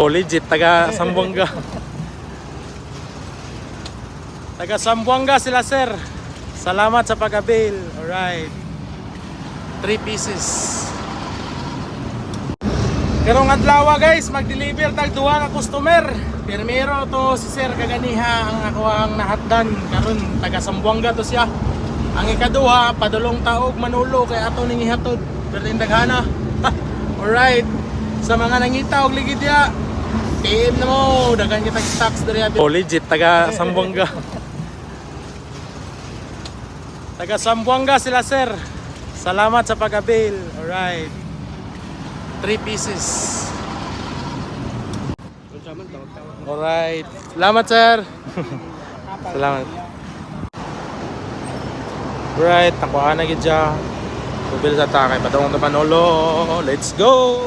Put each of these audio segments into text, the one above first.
Oh, legit, taga Zamboanga. Taga Zamboanga sila, sir. Salamat sa pag-avail. Alright. 3 pieces. Karong adlaw guys, mag-deliver tag duha ka customer. Primero to si Sir kaganiha ang ako ang nahatdan karon taga Zamboanga to siya. Ang ikaduha padulong taog Manolo kay ato ning ihatod. Pero daghana. Alright. Sa mga nangita og ligid ya. PM na mo, daghan kita stocks diri. Oh, legit taga Zamboanga. Taga Zamboanga sila, sir. Salamat sa pag-avail. Alright. 3 pieces. Alright. Salamat, sir. Salamat. Alright. Nakuha na gid siya. Tubil sa takay. Padong na Manolo. Let's go.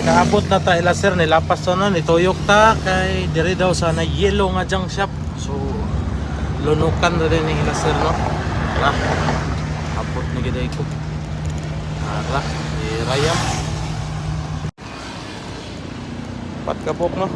Kaabot na ta ila sir, nilapas to na nituyok ta kay diri daw sa na yellow nga junk shop. So lunukan na rin ila sir, no. Tara. Abot na giday ko. Tara, irayam. Pat kabok, no.